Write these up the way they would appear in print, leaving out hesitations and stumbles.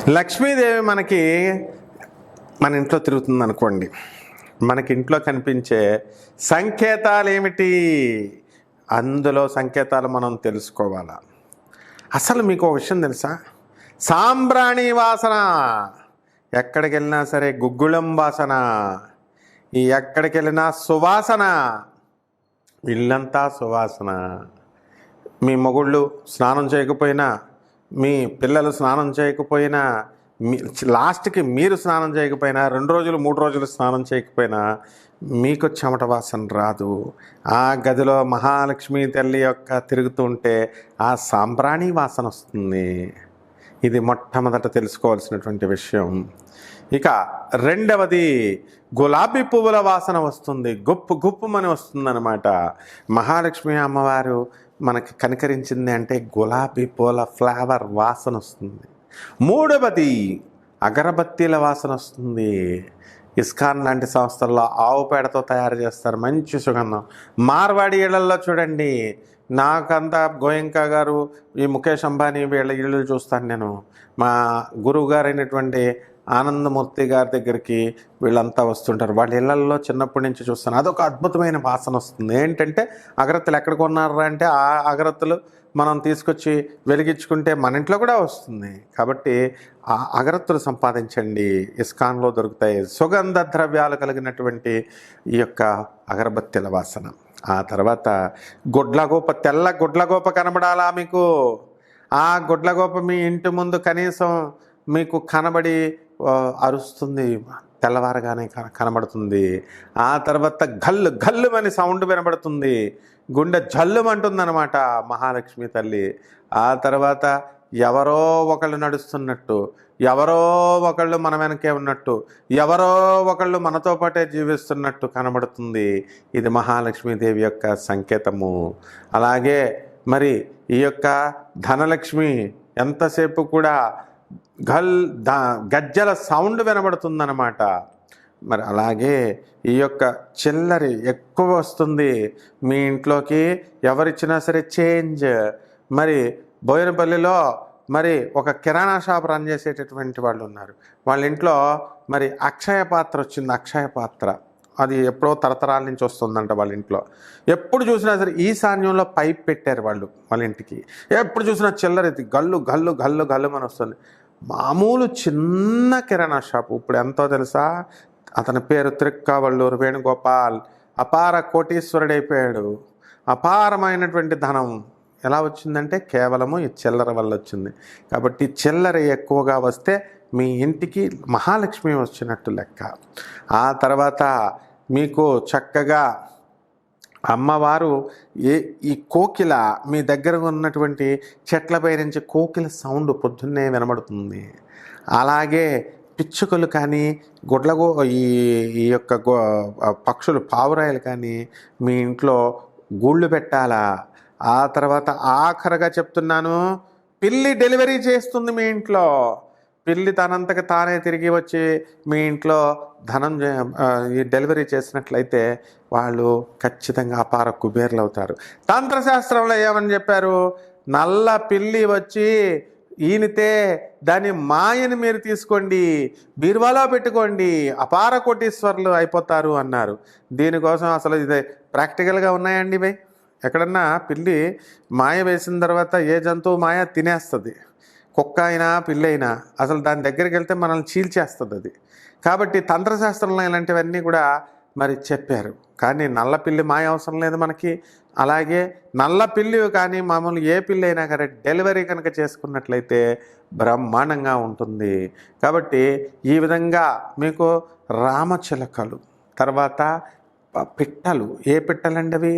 లక్ష్మీదేవి మన ఇంట్లో తిరుగుతుంది అనుకోండి. మనకి ఇంట్లో కనిపించే సంకేతాలు ఏమిటి? అందులో సంకేతాలు మనం తెలుసుకోవాలా. అసలు మీకు ఒక విషయం తెలుసా? సాంబ్రాణి వాసన, ఎక్కడికి వెళ్ళినా సరే గుగ్గుళం వాసన, ఎక్కడికి వెళ్ళినా సువాసన, ఇల్లంతా సువాసన. మీ మొగుళ్ళు స్నానం చేయకపోయినా, మీ పిల్లలు స్నానం చేయకపోయినా, లాస్ట్కి మీరు స్నానం చేయకపోయినా, 2 రోజులు 3 రోజులు స్నానం చేయకపోయినా మీకు చెమట వాసన రాదు. ఆ గదిలో మహాలక్ష్మి తల్లి యొక్క తిరుగుతూ ఉంటే ఆ సాంబ్రాణి వాసన వస్తుంది. ఇది మొట్టమొదట తెలుసుకోవాల్సినటువంటి విషయం. ఇక రెండవది, గులాబీ పువ్వుల వాసన వస్తుంది, గుప్పు గుప్పుమని వస్తుందన్నమాట. మహాలక్ష్మి అమ్మవారు మనకి కనికరించింది అంటే గులాబీ పూల ఫ్లేవర్ వాసన వస్తుంది. మూడవది, అగరబత్తీల వాసన వస్తుంది. ఇస్కాన్ లాంటి సంస్థల్లో ఆవు పేడతో తయారు చేస్తారు, మంచి సుగంధం. మార్వాడి ఇళ్లల్లో చూడండి, నాకంతా గోయంకా గారు, ఈ ముఖేష్ అంబానీ వీళ్ళ ఇళ్ళు చూస్తాను నేను. మా గురువు గారైనటువంటి ఆనందమూర్తి గారి దగ్గరికి వీళ్ళంతా వస్తుంటారు. వాళ్ళ ఇళ్లల్లో చిన్నప్పటి నుంచి చూస్తాను. అదొక అద్భుతమైన వాసన వస్తుంది. ఏంటంటే అగరత్తులు ఎక్కడ కొన్నారా అంటే ఆ అగరత్తులు మనం తీసుకొచ్చి వెలిగించుకుంటే మన ఇంట్లో కూడా వస్తుంది. కాబట్టి ఆ అగరత్తులు సంపాదించండి, ఇస్కాన్లో దొరుకుతాయి. సుగంధ ద్రవ్యాలు కలిగినటువంటి ఈ యొక్క అగరబత్తీల వాసన. ఆ తర్వాత గుడ్లగోప, తెల్ల గుడ్లగోప కనబడాలా మీకు? ఆ గుడ్లగోప మీ ఇంటి ముందు కనీసం మీకు కనబడి అరుస్తుంది, తెల్లవారగానే కనబడుతుంది. ఆ తర్వాత గల్లు గల్లు అని సౌండ్ వినబడుతుంది, గుండె జల్లుమంటుందన్నమాట మహాలక్ష్మి తల్లి. ఆ తర్వాత ఎవరో ఒకళ్ళు నడుస్తున్నట్టు, ఎవరో ఒకళ్ళు మన వెనకే ఉన్నట్టు, ఎవరో ఒకళ్ళు మనతో పాటే జీవిస్తున్నట్టు కనబడుతుంది. ఇది మహాలక్ష్మీదేవి యొక్క సంకేతము. అలాగే మరి ఈ యొక్క ధనలక్ష్మి ఎంతసేపు కూడా గజ్జల సౌండ్ వినబడుతుందన్నమాట. మరి అలాగే ఈ యొక్క చిల్లరి ఎక్కువ వస్తుంది మీ ఇంట్లోకి. ఎవరిచ్చినా సరే చేంజ్. మరి బోయినపల్లిలో మరి ఒక కిరాణా షాప్ రన్ చేసేటటువంటి వాళ్ళు ఉన్నారు. వాళ్ళ ఇంట్లో మరి అక్షయ పాత్ర వచ్చింది. అక్షయ పాత్ర అది ఎప్పుడో తరతరాల నుంచి వస్తుందంట వాళ్ళ ఇంట్లో. ఎప్పుడు చూసినా సరే ఈశాన్యంలో పైప్ పెట్టారు వాళ్ళు వాళ్ళ ఇంటికి. ఎప్పుడు చూసినా చిల్లరి గల్లు గల్లు గల్లు గల్లు అని వస్తుంది. మామూలు చిన్న కిరాణా షాపు. ఇప్పుడు ఎంతో తెలుసా? అతని పేరు త్రిక్కావళ్ళూరు వేణుగోపాల్. అపార కోటీశ్వరుడైపోయాడు. అపారమైనటువంటి ధనం ఎలా వచ్చిందంటే కేవలము ఈ చిల్లర వల్ల వచ్చింది. కాబట్టి చిల్లర ఎక్కువగా వస్తే మీ ఇంటికి మహాలక్ష్మి వచ్చినట్టు లెక్క. ఆ తర్వాత మీకు చక్కగా అమ్మవారు ఈ కోకిల, మీ దగ్గర ఉన్నటువంటి చెట్లపై నుంచి కోకిల సౌండ్ పొద్దున్నే వినబడుతుంది. అలాగే పిచ్చుకలు కానీ ఈ యొక్క పక్షులు పావురాయలు కానీ మీ ఇంట్లో గూళ్ళు పెట్టాలా. ఆ తర్వాత ఆఖరిగా చెప్తున్నాను, పిల్లి డెలివరీ చేస్తుంది మీ ఇంట్లో. పిల్లి తనంతకు తానే తిరిగి వచ్చి మీ ఇంట్లో ధనం డెలివరీ చేసినట్లయితే వాళ్ళు ఖచ్చితంగా అపార కుబేర్లు అవుతారు. తంత్రశాస్త్రంలో ఏమని చెప్పారు? నల్ల పిల్లి వచ్చి ఈనితే దాని మాయని మీరు తీసుకోండి, బీరువాలో పెట్టుకోండి, అపార కోటీశ్వరులు అయిపోతారు అన్నారు. దీనికోసం అసలు ఇది ప్రాక్టికల్గా ఉన్నాయండి ఇవి? ఎక్కడన్నా పిల్లి మాయ వేసిన తర్వాత ఏ జంతువు మాయ తినేస్తుంది, కుక్క అయినా పిల్లి అయినా. అసలు దాని దగ్గరికి వెళ్తే మనల్ని చీల్చేస్తుంది అది. కాబట్టి తంత్రశాస్త్రంలో ఇలాంటివన్నీ కూడా మరి చెప్పారు. కానీ నల్ల పిల్లి మాయ అవసరం లేదు మనకి. అలాగే నల్ల పిల్లి కానీ మామూలు ఏ పిల్లి అయినా కానీ డెలివరీ కనుక చేసుకున్నట్లయితే బ్రహ్మాండంగా ఉంటుంది. కాబట్టి ఈ విధంగా మీకు రామచిలకలు, తర్వాత పిట్టలు. ఏ పిట్టలండి అవి?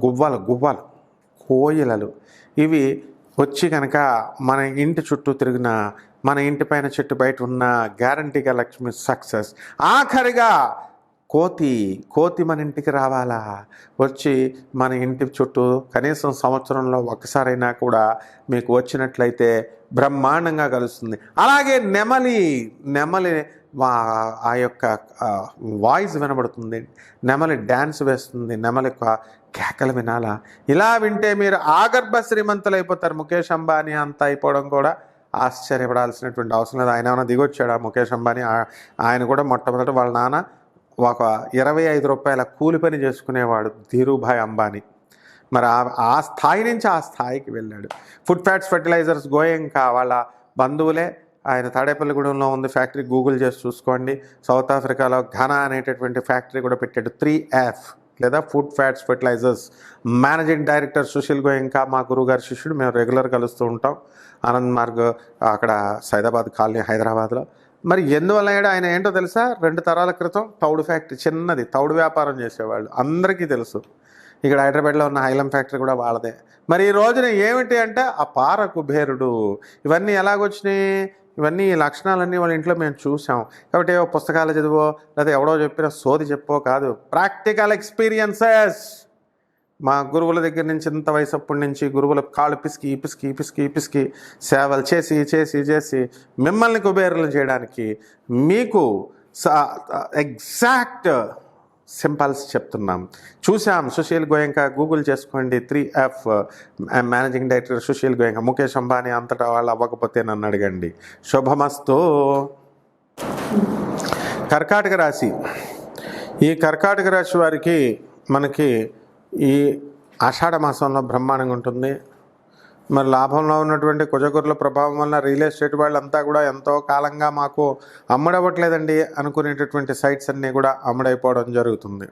గువ్వలు, కోయిలలు. ఇవి వచ్చి కనుక మన ఇంటి చుట్టూ తిరిగిన, మన ఇంటి పైన చెట్టు బయట ఉన్న గ్యారంటీగా లక్ష్మి సక్సెస్. ఆఖరిగా కోతి మన ఇంటికి రావాలా, వచ్చి మన ఇంటి చుట్టూ కనీసం సంవత్సరంలో ఒక్కసారైనా కూడా మీకు వచ్చినట్లయితే బ్రహ్మాండంగా కలుస్తుంది. అలాగే నెమలి ఆ యొక్క వాయిస్ వినబడుతుంది, నెమలి డ్యాన్స్ వేస్తుంది, నెమలి కేకలు వినాలా. ఇలా వింటే మీరు ఆగర్భ శ్రీమంతులు అయిపోతారు. ముఖేష్ అంబానీ అంతా అయిపోవడం కూడా ఆశ్చర్యపడాల్సినటువంటి అవసరం లేదు. ఆయన ఏమైనా దిగొచ్చాడా ముఖేష్ అంబానీ? ఆయన కూడా మొట్టమొదట వాళ్ళ నాన్న ఒక 25 రూపాయల కూలి పని చేసుకునేవాడు, ధీరుభాయ్ అంబానీ. మరి ఆ స్థాయి నుంచి ఆ స్థాయికి వెళ్ళాడు. ఫుడ్ ఫ్యాట్స్ ఫెర్టిలైజర్స్ గోయంకా వాళ్ళ బంధువులే. ఆయన తాడేపల్లిగూడెంలో ఉంది ఫ్యాక్టరీ, గూగుల్ చేసి చూసుకోండి. సౌత్ ఆఫ్రికాలో ఘనా అనేటటువంటి ఫ్యాక్టరీ కూడా పెట్టాడు. 3F లేదా food fats fertilisers managing director Sushil Goenka మా గురువుగారి శిష్యుడు. మేము రెగ్యులర్ కలుస్తూ ఉంటాం ఆనంద్ మార్గ్ అక్కడ సైదాబాద్ కాలనీ హైదరాబాద్లో. మరి ఎందువల్ల అయ్యాడు ఆయన ఏంటో తెలుసా? 2 తరాల క్రితం తౌడు ఫ్యాక్టరీ, చిన్నది తౌడు వ్యాపారం చేసేవాళ్ళు, అందరికీ తెలుసు. ఇక్కడ హైదరాబాద్లో ఉన్న హైలం ఫ్యాక్టరీ కూడా వాళ్ళదే. మరి ఈ రోజున ఏమిటి అంటే అపార కుబేరుడు. ఇవన్నీ ఎలాగొచ్చినాయి? ఇవన్నీ ఈ లక్షణాలన్నీ వాళ్ళ ఇంట్లో మేము చూసాం. కాబట్టి ఏవో పుస్తకాలు చదివో లేదా ఎవడో చెప్పిన సోది చెప్పో కాదు, ప్రాక్టికల్ ఎక్స్పీరియన్సెస్. మా గురువుల దగ్గర నుంచి ఇంత వయసప్పటి నుంచి గురువుల కాళ్ళు పిసికి సేవలు చేసి చేసి చేసి మిమ్మల్ని కుబేరులు చేయడానికి మీకు ఎగ్జాక్ట్ సింపల్స్ చెప్తున్నాం. చూసాం. సుశీల్ గోయంకా గూగుల్ చేసుకోండి. 3F managing director Sushil Goenka. Mukesh Ambani అంతటా వాళ్ళు అవ్వకపోతే నన్ను అడగండి. శుభమస్తు. కర్కాటక రాశి. ఈ కర్కాటక రాశి వారికి మనకి ఈ ఆషాఢ మాసంలో బ్రహ్మాండంగా ఉంటుంది. మరి లాభంలో ఉన్నటువంటి కుజగురుల ప్రభావం వల్ల రియల్ ఎస్టేట్ వాళ్ళంతా కూడా ఎంతో కాలంగా మాకు అమ్ముడవ్వట్లేదండి అనుకునేటటువంటి సైట్స్ అన్నీ కూడా అమ్ముడైపోవడం జరుగుతుంది.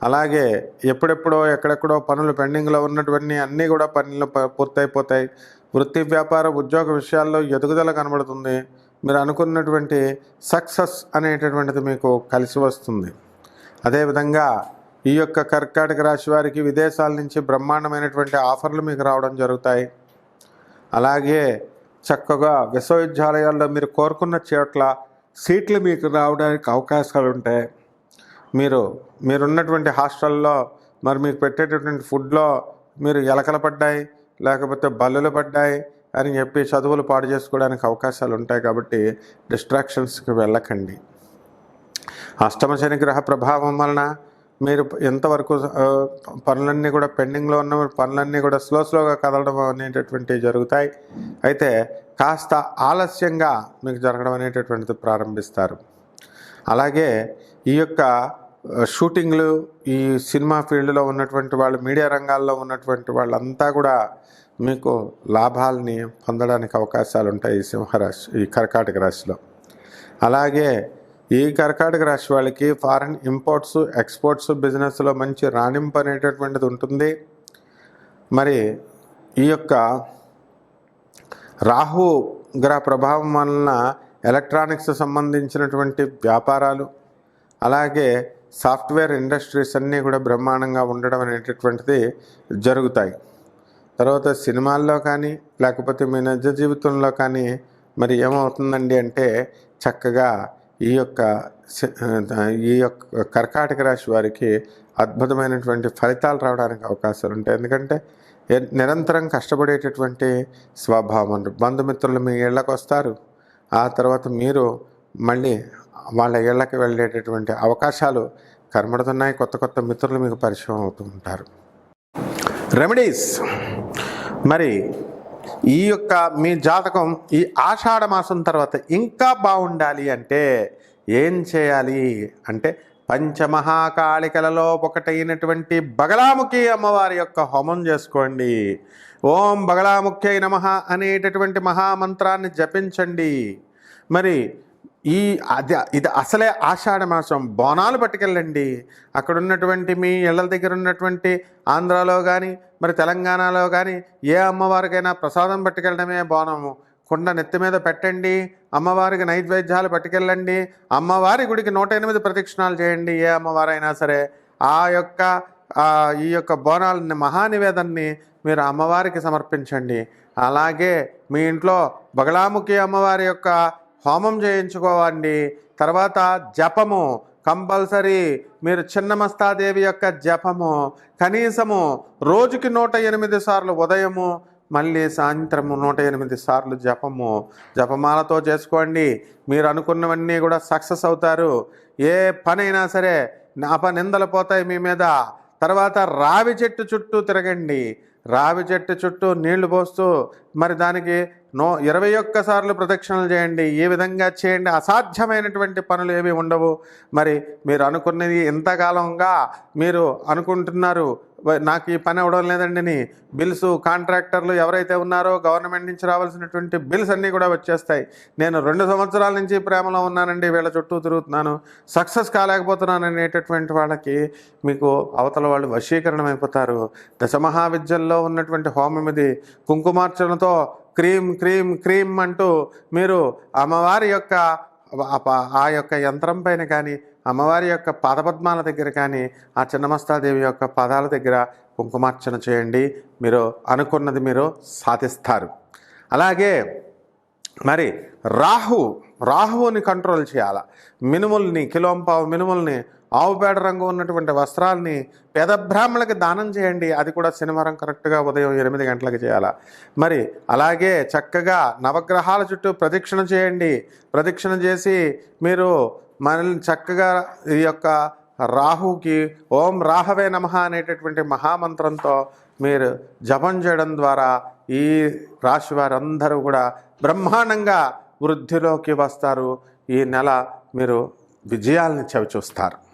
అలాగే ఎప్పుడెప్పుడో ఎక్కడెక్కడో పనులు పెండింగ్లో ఉన్నటువంటి అన్నీ కూడా పనులు పూర్తయిపోతాయి. వృత్తి వ్యాపార ఉద్యోగ విషయాల్లో ఎదుగుదల కనబడుతుంది. మీరు అనుకున్నటువంటి సక్సెస్ అనేటటువంటిది మీకు కలిసి వస్తుంది. అదేవిధంగా ఈ యొక్క కర్కాటక రాశి వారికి విదేశాల నుంచి బ్రహ్మాండమైనటువంటి ఆఫర్లు మీకు రావడం జరుగుతాయి. అలాగే చక్కగా విశ్వవిద్యాలయాల్లో మీరు కోరుకున్న చోట్ల సీట్లు మీకు రావడానికి అవకాశాలు ఉంటాయి. మీరున్నటువంటి హాస్టల్లో మరి మీకు పెట్టేటటువంటి ఫుడ్లో మీరు ఎలకలు పడ్డాయి లేకపోతే బల్లులు పడ్డాయి అని చెప్పి చదువులు పాడు చేసుకోవడానికి అవకాశాలు ఉంటాయి. కాబట్టి డిస్ట్రాక్షన్స్కి వెళ్ళకండి. అష్టమ శని గ్రహ ప్రభావం వలన మీరు ఎంతవరకు పనులన్నీ కూడా పెండింగ్లో ఉన్న పనులన్నీ కూడా స్లోగా కదలడం అనేటటువంటివి జరుగుతాయి. అయితే కాస్త ఆలస్యంగా మీకు జరగడం అనేటటువంటిది ప్రారంభిస్తారు. అలాగే ఈ యొక్క షూటింగ్లు, ఈ సినిమా ఫీల్డ్లో ఉన్నటువంటి వాళ్ళు, మీడియా రంగాల్లో ఉన్నటువంటి వాళ్ళంతా కూడా మీకు లాభాలని పొందడానికి అవకాశాలు ఉంటాయి ఈ కర్కాటక రాశిలో. అలాగే ఈ కర్కాటక రాశి వాళ్ళకి ఫారిన్ ఇంపోర్ట్స్ ఎక్స్పోర్ట్స్ బిజినెస్లో మంచి రాణింపు అనేటటువంటిది ఉంటుంది. మరి ఈ యొక్క రాహు గ్రహ ప్రభావం వలన ఎలక్ట్రానిక్స్ సంబంధించినటువంటి వ్యాపారాలు, అలాగే సాఫ్ట్వేర్ ఇండస్ట్రీస్ అన్నీ కూడా బ్రహ్మాండంగా ఉండడం అనేటటువంటిది జరుగుతాయి. తర్వాత సినిమాల్లో కానీ లేకపోతే మీ నిజ జీవితంలో కానీ మరి ఏమవుతుందండి అంటే చక్కగా ఈ యొక్క కర్కాటక రాశి వారికి అద్భుతమైనటువంటి ఫలితాలు రావడానికి అవకాశాలు ఉంటాయి. ఎందుకంటే నిరంతరం కష్టపడేటటువంటి స్వభావం. బంధుమిత్రులు మీ ఇళ్ళకు వస్తారు, ఆ తర్వాత మీరు మళ్ళీ వాళ్ళ ఇళ్ళకి వెళ్ళేటటువంటి అవకాశాలు కనబడుతున్నాయి. కొత్త మిత్రులు మీకు పరిచయం అవుతూ ఉంటారు. రెమెడీస్. మరి ఈ యొక్క మీ జాతకం ఈ ఆషాఢ మాసం తర్వాత ఇంకా బాగుండాలి అంటే ఏం చేయాలి అంటే పంచమహాకాళికలలో ఒకటైనటువంటి బగలాముఖి అమ్మవారి యొక్క హోమం చేసుకోండి. ఓం బగలాముఖ్యై నమః అనేటటువంటి మహామంత్రాన్ని జపించండి. మరి ఇది అసలే ఆషాఢ మాసం. బోనాలు పట్టుకెళ్ళండి. అక్కడ ఉన్నటువంటి మీ ఇళ్ళ దగ్గర ఉన్నటువంటి ఆంధ్రాలో కానీ మరి తెలంగాణలో కానీ ఏ అమ్మవారికైనా ప్రసాదం పట్టుకెళ్ళడమే బోనము. కుండ నెత్తి మీద పెట్టండి, అమ్మవారికి నైవేద్యాలు పట్టుకెళ్ళండి, అమ్మవారి గుడికి 108 ప్రదక్షిణాలు చేయండి. ఏ అమ్మవారైనా సరే ఈ యొక్క బోనాలని మహానివేదన్ని మీరు అమ్మవారికి సమర్పించండి. అలాగే మీ ఇంట్లో బగలాముఖి అమ్మవారి యొక్క హోమం చేయించుకోవండి. తర్వాత జపము కంపల్సరీ. మీరు చిన్నమస్తాదేవి యొక్క జపము కనీసము రోజుకి 108 సార్లు, ఉదయము మళ్ళీ సాయంత్రము 108 సార్లు జపమాలతో చేసుకోండి. మీరు అనుకున్నవన్నీ కూడా సక్సెస్ అవుతారు. ఏ పనైనా సరే అపనిందలు పోతాయి మీ మీద. తర్వాత రావి చెట్టు చుట్టూ తిరగండి. రావి చెట్టు చుట్టూ నీళ్లు పోస్తూ మరి దానికి 21 సార్లు ప్రదక్షిణలు చేయండి. ఈ విధంగా చేయండి. అసాధ్యమైనటువంటి పనులు ఏవి ఉండవు. మరి మీరు అనుకున్నది ఇంతకాలంగా మీరు అనుకుంటున్నారు నాకు ఈ పని అవ్వడం లేదండి అని, బిల్స్ కాంట్రాక్టర్లు ఎవరైతే ఉన్నారో గవర్నమెంట్ నుంచి రావాల్సినటువంటి బిల్స్ అన్నీ కూడా వచ్చేస్తాయి. నేను 2 సంవత్సరాల నుంచి ప్రేమలో ఉన్నానండి, వీళ్ళ చుట్టూ తిరుగుతున్నాను, సక్సెస్ కాలేకపోతున్నాను అనేటటువంటి వాళ్ళకి మీకు అవతల వాళ్ళు వశీకరణం అయిపోతారు. దశమహావిద్యల్లో ఉన్నటువంటి హోమం ఇది. కుంకుమార్చనతో క్రీమ్ క్రీమ్ క్రీమ్ అంటూ మీరు అమ్మవారి యొక్క ఆ యొక్క యంత్రం పైన కానీ, అమ్మవారి యొక్క పాదపద్మాల దగ్గర కానీ, ఆ చిన్నమస్తాదేవి యొక్క పాదాల దగ్గర కుంకుమార్చన చేయండి. మీరు అనుకున్నది మీరు సాధిస్తారు. అలాగే మరి రాహువుని కంట్రోల్ చేయాలి. మినుముల్ని, కిలోంపావు మినుముల్ని, ఆవు పేడ రంగు ఉన్నటువంటి వస్త్రాల్ని పేద బ్రాహ్మణులకి దానం చేయండి. అది కూడా శనివారం కరెక్ట్గా ఉదయం 8 గంటలకు చేయాలి. మరి అలాగే చక్కగా నవగ్రహాల చుట్టూ ప్రదక్షిణ చేయండి. ప్రదక్షిణ చేసి మీరు మనల్ని చక్కగా ఈ యొక్క రాహుకి ఓం రాహవే నమః అనేటటువంటి మహామంత్రంతో మీరు జపం చేయడం ద్వారా ఈ రాశి వారందరూ కూడా బ్రహ్మాండంగా వృద్ధిలోకి వస్తారు. ఈ నెల మీరు విజయాల్ని చవిచూస్తారు.